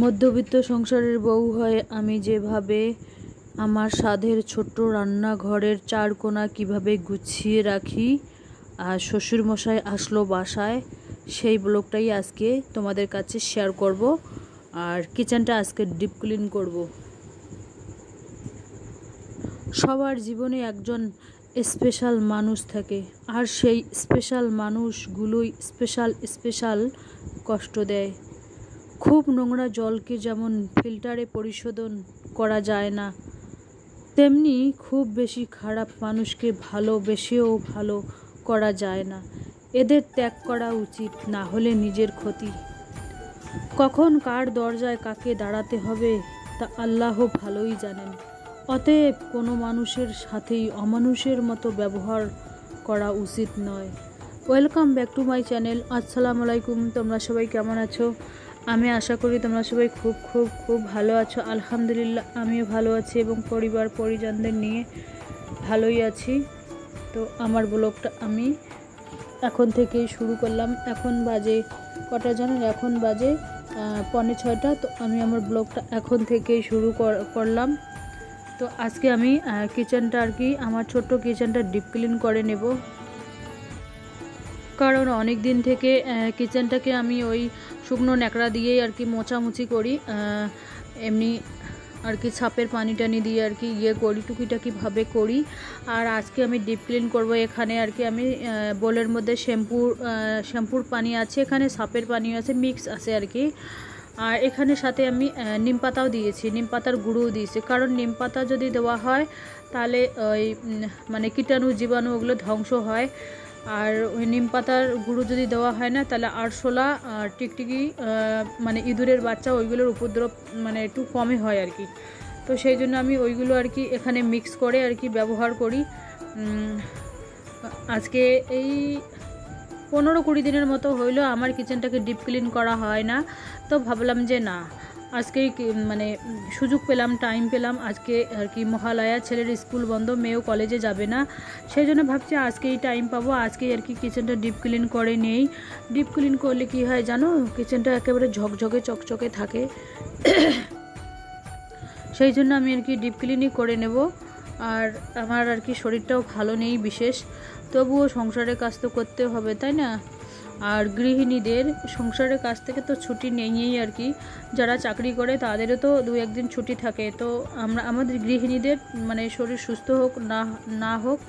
মধ্যবিত্ত সংসারের বউ হয়ে আমি যেভাবে আমার স্বাদের ছোট্ট রান্নাঘরের চার কোণা কীভাবে গুছিয়ে রাখি, আর শ্বশুরমশাই আসলো বাসায়, সেই ব্লগটাই আজকে তোমাদের কাছে শেয়ার করব। আর কিচেনটা আজকে ডিপ ক্লিন করব। সবার জীবনে একজন স্পেশাল মানুষ থাকে, আর সেই স্পেশাল মানুষগুলোই স্পেশাল কষ্ট দেয়। খুব নোংরা জলকে যেমন ফিল্টারে পরিশোধন করা যায় না, তেমনি খুব বেশি খারাপ মানুষকে ভালোবেসেও ভালো করা যায় না। এদের ত্যাগ করা উচিত, না হলে নিজের ক্ষতি। কখন কার দরজায় কাকে দাঁড়াতে হবে তা আল্লাহ ভালোই জানেন। অতএব কোনো মানুষের সাথেই অমানুষের মতো ব্যবহার করা উচিত নয়। Welcome back to my channel. আসসালামু আলাইকুম। তোমরা সবাই কেমন আছো? আমি আশা করি তোমরা সবাই খুব খুব খুব ভালো আছো। আলহামদুলিল্লাহ, আমিও ভালো আছি এবং পরিবার পরিজনদের নিয়ে ভালোই আছি। তো আমার ব্লগটা আমি এখন থেকেই শুরু করলাম। এখন বাজে কটা জানেন? এখন বাজে 5:45। তো আমি আমার ব্লগটা এখন থেকেই শুরু করলাম। তো আজকে আমি কিচেনটা আমার ছোট্ট কিচেনটা ডিপ ক্লিন করে নেব। কারণ অনেক দিন থেকে কিচেনটাকে আমি ওই শুকনো ন্যাকড়া দিয়েই মোছামুছি করি, এমনি ছাপের পানি টানি দিয়ে করি, টুকিটাকিভাবে করি। আর আজকে আমি ডিপ ক্লিন করব। এখানে আমি বোলের মধ্যে শ্যাম্পুর পানি আছে, এখানে সাপের পানি আছে, মিক্স আছে আর এখানে সাথে আমি নিম পাতাও দিয়েছি, নিম পাতার গুঁড়োও দিয়েছি। কারণ নিম পাতা যদি দেওয়া হয় তাহলে ওই কীটাণু জীবাণু ওগুলো ধ্বংস হয়। আর ওই নিম পাতার গুঁড়ো যদি দেওয়া হয় না, তাহলে আরশোলা আর টিকটিকি ইঁদুরের বাচ্চা ওইগুলোর উপদ্রব একটু কমই হয় তো সেই জন্য আমি ওইগুলো এখানে মিক্স করে ব্যবহার করি। আজকে এই 15-20 দিনের মতো হইলো আমার কিচেনটাকে ডিপ ক্লিন করা হয় না। তো ভাবলাম যে না, আজকেই সুযোগ পেলাম, টাইম পেলাম। আজকে মহালয়া, ছেলের স্কুল বন্ধ, মেয়েও কলেজে যাবে না, সেই জন্য ভাবছি আজকেই টাইম পাবো, আজকেই কিচেনটা ডিপ ক্লিন করে নেই। ডিপ ক্লিন করলে কি হয় জানো? কিচেনটা একেবারে ঝকঝকে চকচকে থাকে। সেই জন্য আমি ডিপ ক্লিনই করে নেব। আর আমার শরীরটাও ভালো নেই বিশেষ, তবুও সংসারের কাজ তো করতে হবে, তাই না? আর গৃহিণীদের সংসারের কাজ থেকে তো ছুটি নেই যারা চাকরি করে তাদেরও তো 2-1 দিন ছুটি থাকে। তো আমাদের গৃহিণীদের শরীর সুস্থ হোক না হোক,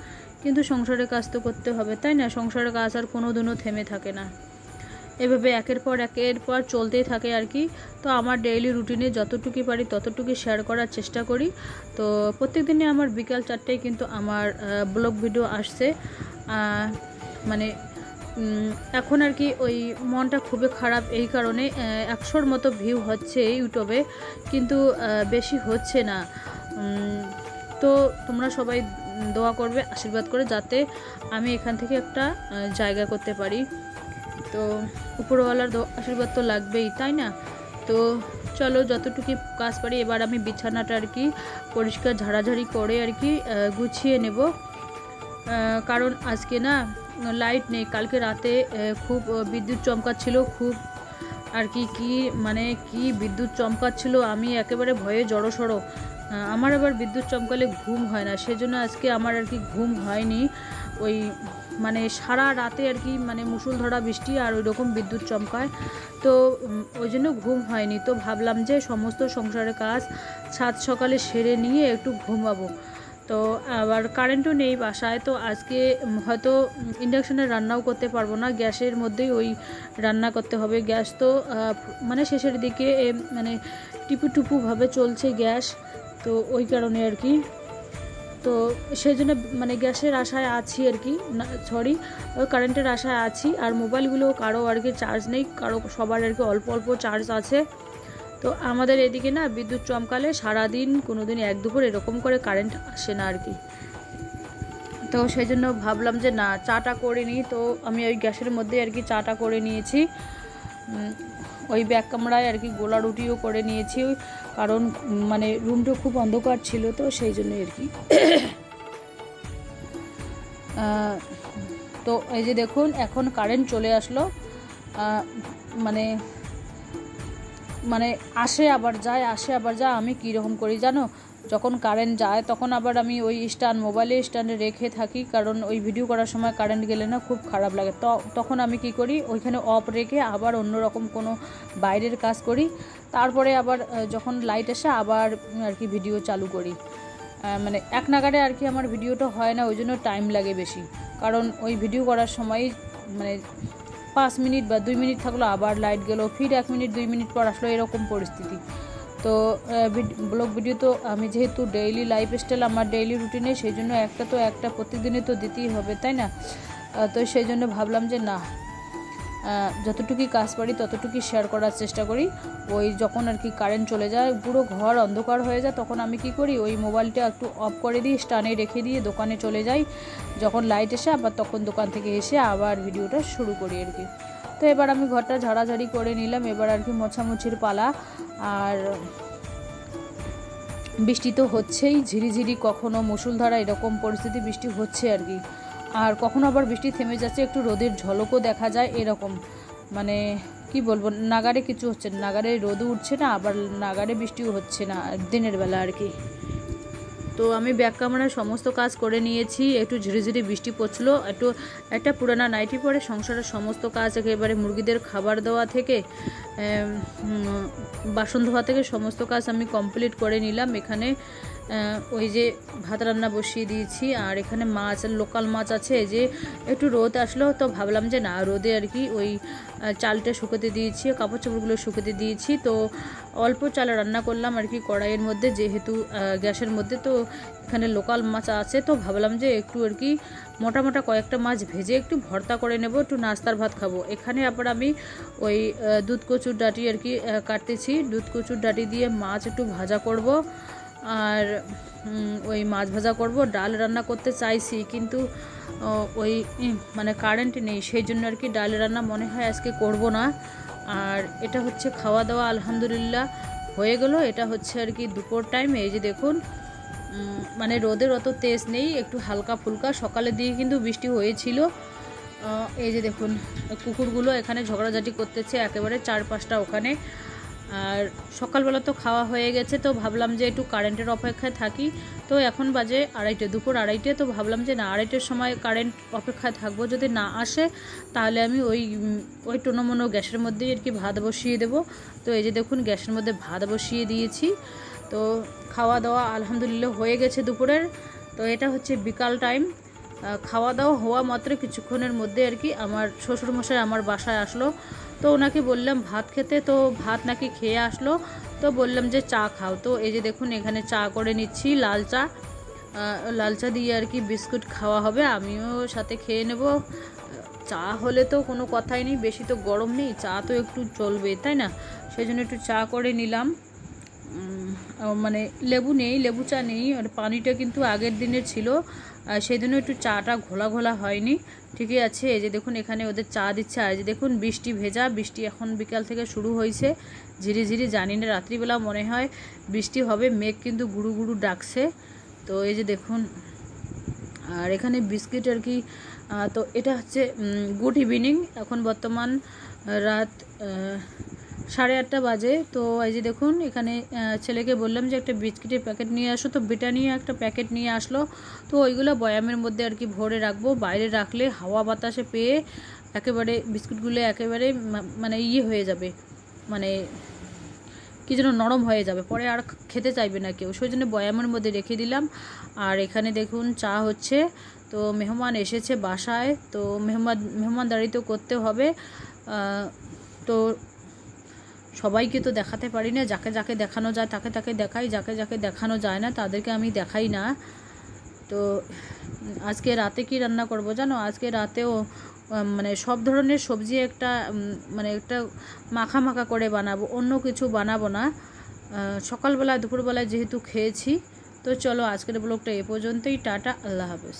কিন্তু সংসারের কাজ তো করতে হবে, তাই না? সংসারের কাজ আর কোনো দিনও থেমে থাকে না, এভাবে একের পর চলতেই থাকে তো আমার ডেইলি রুটিনে যতটুকু পারি ততটুকু শেয়ার করার চেষ্টা করি। তো প্রত্যেক দিনে আমার বিকাল 4টায় কিন্তু আমার ব্লগ ভিডিও আসছে। এখন ওই মনটা খুবই খারাপ, এই কারণে 100-র মতো ভিউ হচ্ছে ইউটিউবে, কিন্তু বেশি হচ্ছে না। তো তোমরা সবাই দোয়া করবে, আশীর্বাদ করে, যাতে আমি এখান থেকে একটা জায়গা করতে পারি। তো উপরওয়ালার আশীর্বাদ তো লাগবেই, তাই না? তো চলো, যতটুকু কাজ পারি এবার আমি বিছানাটা পরিষ্কার ঝাড়াঝাড়ি করে গুছিয়ে নেব। কারণ আজকে না লাইট নেই। কালকে রাতে খুব বিদ্যুৎ চমকাচ্ছিল, খুব কি বিদ্যুৎ চমকাচ্ছিল, আমি একেবারে ভয়ে জড়সড়ো। আমার আবার বিদ্যুৎ চমকালে ঘুম হয় না, সেজন্য আজকে আমার ঘুম হয়নি। ওই সারা রাতে মুষলধারা বৃষ্টি আর ওই রকম বিদ্যুৎ চমকায়, তো ওই জন্য ঘুম হয়নি। তো ভাবলাম যে সমস্ত সংসারের কাজ সাত সকালে সেরে নিয়ে একটু ঘুমাবো। তো আবার কারেন্টও নেই বাসায়, তো আজকে হয়তো ইন্ডাকশনে রান্নাও করতে পারবো না, গ্যাসের মধ্যেই ওই রান্না করতে হবে। গ্যাস তো শেষের দিকে টিপুভাবে চলছে গ্যাস, তো ওই কারণে তো সেই জন্য গ্যাসের আশায় আছি ওই কারেন্টের আশায় আছি। আর মোবাইলগুলো কারো চার্জ নেই, সবার অল্প অল্প চার্জ আছে। তো আমাদের এদিকে না বিদ্যুৎ চমকালে সারাদিন, কোনোদিন 1-2 এরকম করে কারেন্ট আসে না তো সেই জন্য ভাবলাম যে না, চাটা করে নিই। তো আমি ওই গ্যাসের মধ্যে চাটা করে নিয়েছি। ওই ব্যাক কামরায় গোলা রুটিও করে নিয়েছি, কারণ রুমটা খুব অন্ধকার ছিল, তো সেই জন্য তো এই যে দেখুন, এখন কারেন্ট চলে আসলো। মানে আসে আবার যায় আমি কীরকম করি জানো, যখন কারেন্ট যায় তখন আবার আমি ওই মোবাইলে স্ট্যান্ডে রেখে থাকি, কারণ ওই ভিডিও করার সময় কারেন্ট গেলে না খুব খারাপ লাগে। তখন আমি কি করি, ওইখানে অফ রেখে আবার অন্যরকম কোনো বাইরের কাজ করি, তারপরে আবার যখন লাইট আসে আবার আর কি ভিডিও চালু করি। মানে এক নাগাড়ে আর কি আমার ভিডিওটা হয় না, ওই জন্য টাইম লাগে বেশি। কারণ ওই ভিডিও করার সময় মানে 5 মিনিট বা 2 মিনিট থাকলো, আবার লাইট গেলো, ফির 1 মিনিট 2 মিনিট পর আসলো, এরকম পরিস্থিতি। তো ব্লগ ভিডিও তো আমি যেহেতু ডেইলি লাইফস্টাইল আমার ডেইলি রুটিনে, সেই জন্য একটা প্রতিদিনই তো দিতেই হবে, তাই না? তো সেই জন্য ভাবলাম যে না, যতটুকুই কাজ পারি ততটুকুই শেয়ার করার চেষ্টা করি। ওই যখন আর কি কারেন্ট চলে যায়, পুরো ঘর অন্ধকার হয়ে যায়, তখন আমি কি করি, ওই মোবাইলটা একটু অফ করে দিই, স্ট্যান্ডে রেখে দিয়ে দোকানে চলে যাই। যখন লাইট এসে আবার তখন দোকান থেকে এসে আবার ভিডিওটা শুরু করি আর কি। তো এবার আমি ঘরটা ঝাড়াঝাড়ি করে নিলাম, এবার আর কি মোছামুছির পালা। আর বৃষ্টি তো হচ্ছেই, ঝিরিঝিরি, কখনো মুষলধারা, এরকম পরিস্থিতি বৃষ্টি হচ্ছে আর কি। আর কখনো আবার বৃষ্টি থেমে যাচ্ছে, একটু রোদের ঝলকও দেখা যায়, এরকম মানে কি বলবো, নাগারে কিছু হচ্ছে না, নাগারে রোদও উঠছে না, আবার নাগারে বৃষ্টিও হচ্ছে না দিনের বেলা আর কি। তো আমি ব্যাক ক্যামেরায় সমস্ত কাজ করে নিয়েছি, একটু ঝিরিঝিরি বৃষ্টি পড়ছিল, একটা পুরানা নাইটি পরে সংসারের সমস্ত কাজ, একেবারে মুরগিদের খাবার দেওয়া থেকে বাসন ধোয়া থেকে সমস্ত কাজ আমি কমপ্লিট করে নিলাম। এখানে ওই যে ভাত রান্না বসিয়ে দিয়েছি, আর এখানে মাছ, লোকাল মাছ আছে। যে একটু রোদ আসলো তো ভাবলাম যে না, রোদে আর কি ওই চালটা শুকোতে দিয়েছি, কাপড় চাপড়গুলো শুকোতে দিয়েছি। তো অল্প চাল রান্না করলাম আর কি কড়াইয়ের মধ্যে, যেহেতু গ্যাসের মধ্যে। তো এখানে লোকাল মাছ আছে, তো ভাবলাম যে একটু আর কি মোটা মোটা কয়েকটা মাছ ভেজে একটু ভর্তা করে নেব, একটু নাস্তার ভাত খাবো। এখানে আবার আমি ওই দুধ কচুর ডাঁটি আর কি কাটতেছি, দুধ কচুর ডাঁটি দিয়ে মাছ একটু ভাজা করব, আর ওই মাছ ভাজা করব। ডাল রান্না করতে চাইছি, কিন্তু ওই মানে কারেন্ট নেই, সেই জন্য আর কি ডাল রান্না মনে হয় আজকে করব না। আর এটা হচ্ছে খাওয়া দাওয়া আলহামদুলিল্লাহ হয়ে গেল। এটা হচ্ছে আর কি দুপুর টাইম। এই যে দেখুন, মানে রোদের অত তেজ নেই, একটু হালকা ফুলকা, সকালের দিকে কিন্তু বৃষ্টি হয়েছিল। এই যে দেখুন, কুকুরগুলো এখানে ঝগড়াঝাটি করতেছে, একেবারে 4-5টা ওখানে। আর সকালবেলা তো খাওয়া হয়ে গেছে, তো ভাবলাম যে একটু কারেন্টের অপেক্ষায় থাকি। তো এখন বাজে 2:30, দুপুর 2:30। তো ভাবলাম যে না, 2:30-এর সময় কারেন্ট অপেক্ষায় থাকবো, যদি না আসে তাহলে আমি ওই টোনোমোনো গ্যাসের মধ্যেই আর কি ভাত বসিয়ে দেবো। তো এই যে দেখুন, গ্যাসের মধ্যে ভাত বসিয়ে দিয়েছি। তো খাওয়া দাওয়া আলহামদুলিল্লাহ হয়ে গেছে দুপুরের। তো এটা হচ্ছে বিকাল টাইম। খাওয়া দাওয়া হওয়া মাত্র কিছুক্ষণের মধ্যে আর কি আমার শ্বশুরমশাই আমার বাসায় আসলো। তো ওনাকে বললাম ভাত খেতে, তো ভাত নাকি খেয়ে আসলো। তো বললাম যে চা খাও। তো এই যে দেখুন, এখানে চা করে নিচ্ছি, লাল চা দিয়ে আর কি বিস্কুট খাওয়া হবে, আমিও সাথে খেয়ে নেব। চা হলে তো কোনো কথাই নেই, বেশি তো গরম নেই, চা তো একটু চলবে, তাই না? সেই জন্য একটু চা করে নিলাম। মানে লেবু নেই, লেবু চা নেই, আর পানিটা কিন্তু আগের দিনের ছিল, সেই জন্য একটু চাটা ঘোলা ঘোলা হয়নি, ঠিকই আছে। এই যে দেখুন, এখানে ওদের চা দিচ্ছে। আর যে দেখুন, বৃষ্টি ভেজা, বৃষ্টি এখন বিকাল থেকে শুরু হয়েছে ঝিরিঝিরি, জানি না রাত্রিবেলা মনে হয় বৃষ্টি হবে, মেঘ কিন্তু গুরু গুরু ডাকছে। তো এই যে দেখুন, আর এখানে বিস্কিট আর কি। তো এটা হচ্ছে গুড ইভিনিং, এখন বর্তমান রাত 8:30 বাজে। তো এই যে দেখুন, এখানে ছেলেকে বললাম যে একটা বিস্কিটের প্যাকেট নিয়ে আসো, তো ব্রিটানিয়া একটা প্যাকেট নিয়ে আসলো। তো ওইগুলো বয়ামের মধ্যে আর কি ভরে রাখবো, বাইরে রাখলে হাওয়া বাতাসে পেয়ে একেবারে বিস্কুটগুলো একেবারে মানে হয়ে যাবে, মানে কি যেন নরম হয়ে যাবে, পরে আর খেতে চাইবে না কেউ, সেই জন্য বয়ামের মধ্যে রেখে দিলাম। আর এখানে দেখুন চা হচ্ছে। তো মেহমান এসেছে বাসায়, তো মেহমানদারি তো করতে হবে। তো সবাইকে তো দেখাতে পারি না, যাকে যাকে দেখানো যায় তাকে তাকে দেখাই, যাকে যাকে দেখানো যায় না তাদেরকে আমি দেখাই না। তো আজকে রাতে কি রান্না করব জানো? আজকে রাতেও মানে সব ধরনের সবজি একটা মাখা মাখা করে বানাবো, অন্য কিছু বানাবো না। সকালবেলা দুপুরবেলায় যেহেতু খেয়েছি। তো চলো, আজকের ব্লগটা এ পর্যন্তই। টাটা, আল্লাহ হাফেজ।